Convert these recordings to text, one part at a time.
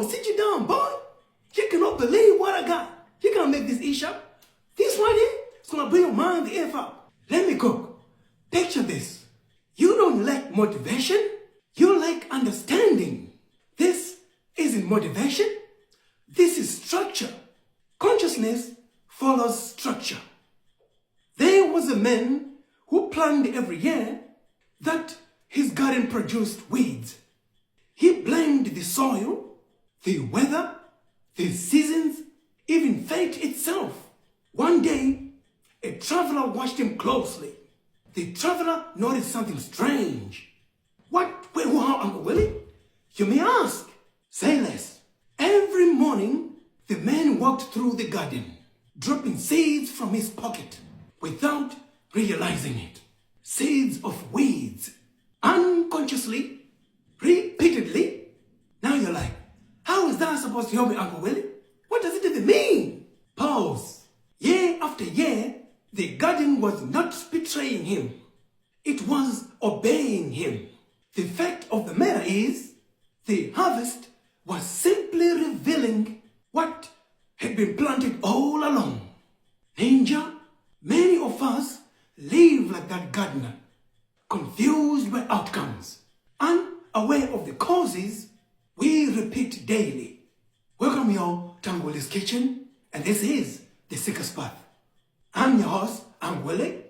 sit you down, boy. You cannot believe what I got. You can't make this Isha. This right here is going to bring your mind the F up. Let me cook. Picture this. You don't lack motivation. You lack understanding. This isn't motivation. This is structure. Consciousness follows structure. There was a man who planned every year that his garden produced weeds. He blamed the soil, the weather, the seasons, even fate itself. One day, a traveler watched him closely. The traveler noticed something strange. What? Wait, how, Uncle Willie? You may ask. Say less. Every morning, the man walked through the garden, dropping seeds from his pocket without realizing it. Seeds of weeds. Unconsciously, repeatedly. Now you're like, how is that supposed to help me, Uncle Willie? What does it even mean? Pause. Year after year, the garden was not betraying him. It was obeying him. The fact of the matter is, the harvest was simply revealing what had been planted all along. Ninja, many of us live like that gardener, confused by outcomes, unaware of the causes we repeat daily. Welcome y'all to UncWilly's Kitchen, and this is The Seeker's Path. I'm your host, UncWilly.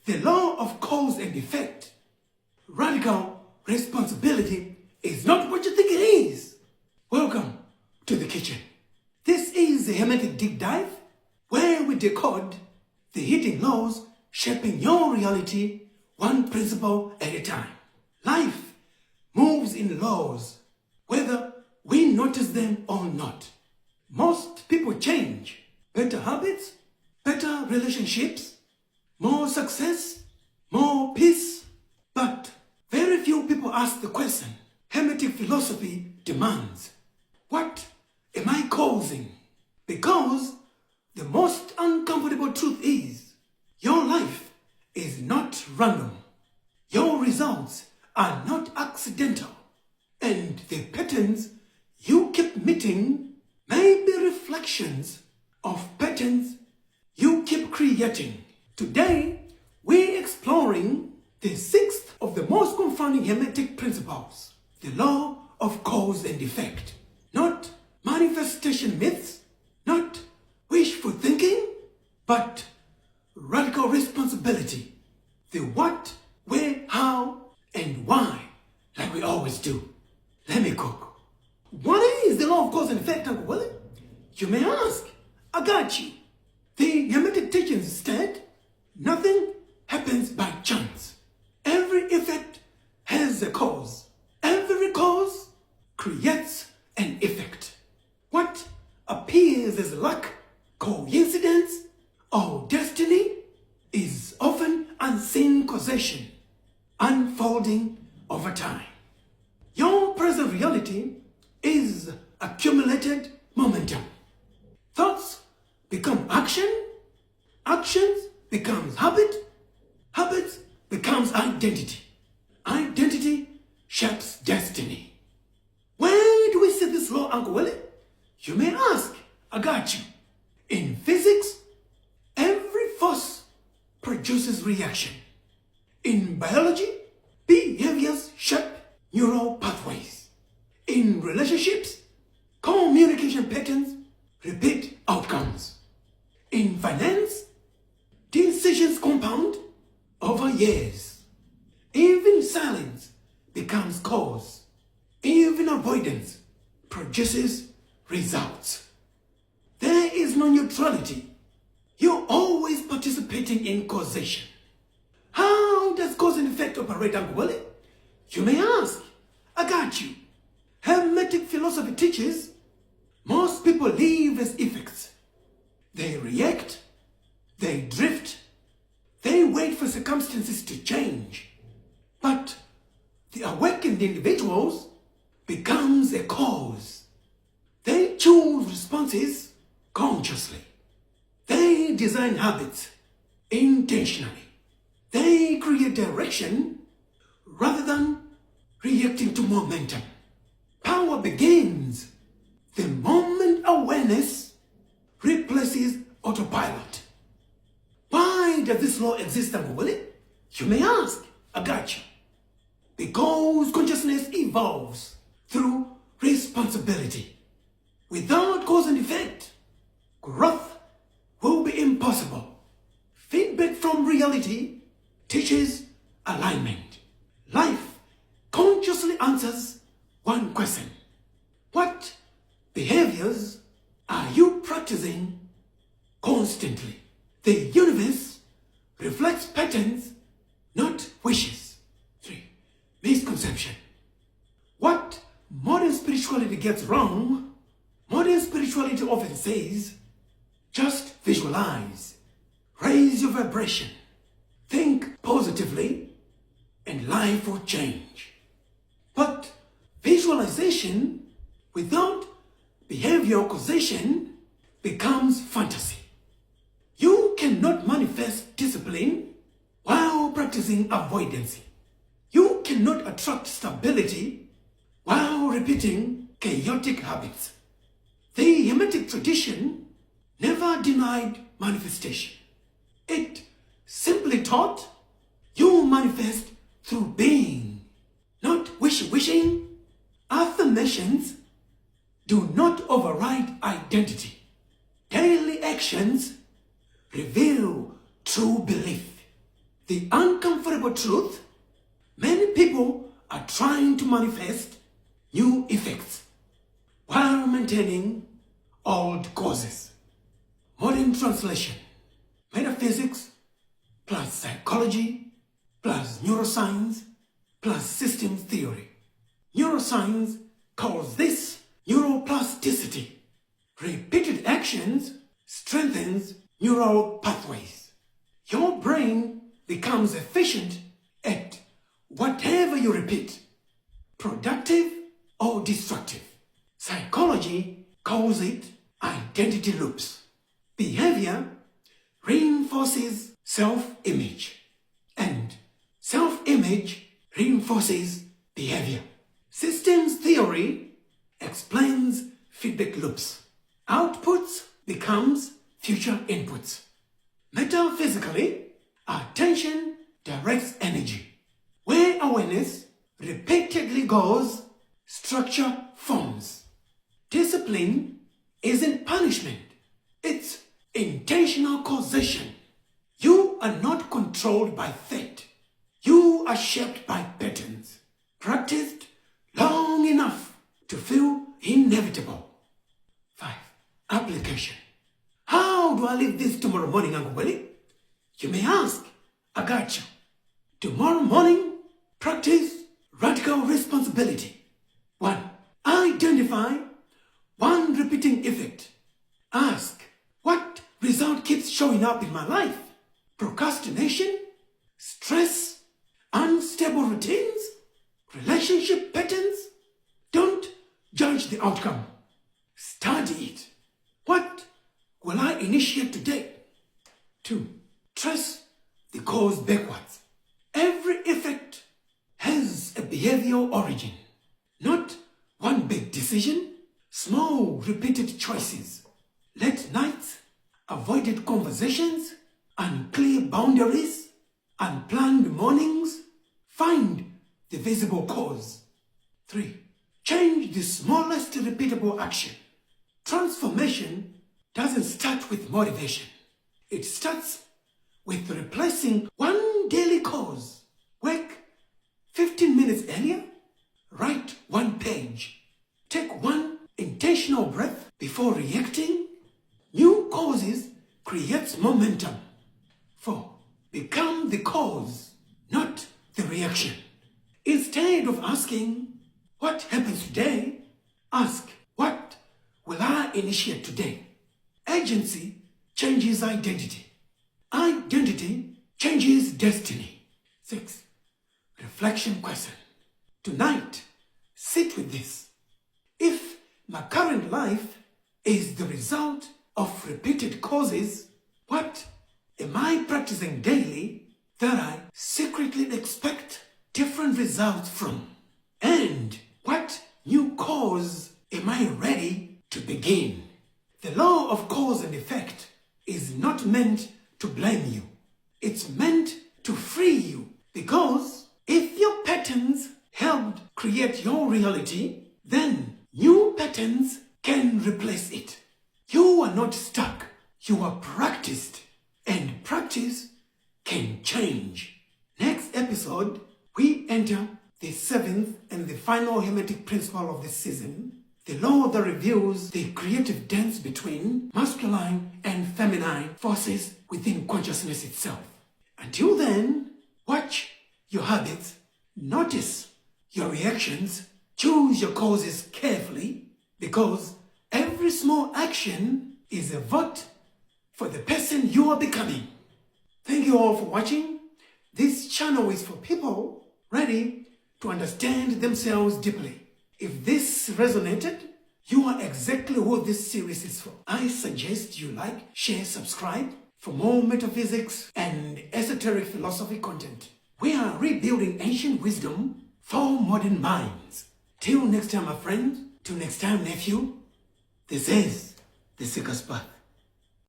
The law of cause and effect. Radical responsibility is not what you think it is. Welcome to the kitchen. This is a hermetic deep dive where we decode the hidden laws shaping your reality one principle at a time. Life moves in laws, whether we notice them or not. Most people change. Better habits, better relationships, more success, more peace. But very few people ask the question hermetic philosophy demands. What am I causing? Because the most uncomfortable truth is your life is not random. Your results are not accidental. And the patterns you keep meeting may be reflections of patterns you keep creating. Today, we're exploring the sixth of the most confounding hermetic principles, the law of cause and effect. Not manifestation myths, not wishful thinking, but radical responsibility. The what, where, how, and why, like we always do. Let me cook. What is the law of cause and effect, Uncle Willie? You may ask. I got you. The hermetic teachings state nothing happens by chance. Every effect has a cause. Every cause creates an effect. What appears as luck, coincidence, or destiny is often unseen causation, unfolding over time. Your present reality is accumulated momentum. Thoughts become action, actions becomes habit, habits becomes identity, identity shapes destiny. Where do we see this law, Uncle Willie? You may ask. I got you. In physics, every force produces reaction. In biology, behaviors shape neural pathways. In relationships, communication patterns repeat outcomes. In finance, decisions compound over years. Even silence becomes cause. Even avoidance produces results. There is no neutrality. You're always participating in causation. How does cause and effect operate, Uncle Willie? You may ask. I got you. Hermetic philosophy teaches most people live as effects. They react, they drift, they wait for circumstances to change. But the awakened individuals becomes a cause. They choose responses consciously. They design habits intentionally. They create direction rather than reacting to momentum. Power begins awareness replaces autopilot. Why does this law exist, Uncle Willie? You may ask. I got you. Because consciousness evolves through responsibility. Without cause and effect, growth will be impossible. Feedback from reality teaches alignment. Life consciously answers one question. What behaviors are you practicing constantly? The universe reflects patterns, not wishes. 3. Misconception. What modern spirituality gets wrong, modern spirituality often says, just visualize, raise your vibration, think positively, and life will change. But visualization without behavioral causation becomes fantasy. You cannot manifest discipline while practicing avoidance. You cannot attract stability while repeating chaotic habits. The Hermetic tradition never denied manifestation. It simply taught you manifest through being, not wishing. Affirmations do not override identity. Daily actions reveal true belief. The uncomfortable truth: many people are trying to manifest new effects while maintaining old causes. Modern translation: metaphysics plus psychology plus neuroscience plus systems theory. Neuroscience calls this neuroplasticity. Repeated actions strengthens neural pathways. Your brain becomes efficient at whatever you repeat, productive or destructive. Psychology calls it identity loops. Behavior reinforces self-image, and self-image reinforces behavior. Systems theory explains feedback loops. Outputs becomes future inputs. Metaphysically, attention directs energy. Where awareness repeatedly goes, structure forms. Discipline isn't punishment. It's intentional causation. You are not controlled by fate. You are shaped by patterns, practiced long enough to feel inevitable. 5. Application. How do I live this tomorrow morning, Uncle Willie? You may ask. I got you. Tomorrow morning, practice radical responsibility. 1. Identify one repeating effect. Ask, what result keeps showing up in my life? Procrastination? Stress? Unstable routines? Relationship patterns? Don't judge the outcome. Study it. What will I initiate today? 2. Trace the cause backwards. Every effect has a behavioral origin, not one big decision. Small repeated choices, late nights, avoided conversations, unclear boundaries, unplanned mornings. Find the visible cause. 3. Change the smallest repeatable action. Transformation doesn't start with motivation. It starts with replacing one daily cause. Wake 15 minutes earlier. Write one page. Take one intentional breath before reacting. New causes creates momentum. 4. Become the cause, not the reaction. Instead of asking, what happens today? Ask, what will I initiate today? Agency changes identity. Identity changes destiny. 6. Reflection question. Tonight, sit with this. If my current life is the result of repeated causes, what am I practicing daily that I secretly expect different results from? And what new cause am I ready to begin? create your reality, then new patterns can replace it. You are not stuck. You are practiced. And practice can change. Next episode, we enter the 7th and the final hermetic principle of this season, the law that reveals the creative dance between masculine and feminine forces within consciousness itself. Until then, watch your habits, notice your reactions, choose your causes carefully, because every small action is a vote for the person you are becoming. Thank you all for watching. This channel is for people ready to understand themselves deeply. If this resonated, you are exactly what this series is for. I suggest you like, share, subscribe for more metaphysics and esoteric philosophy content. We are rebuilding ancient wisdom for modern minds. Till next time, my friends. Till next time, nephew. This is the Seeker's Path.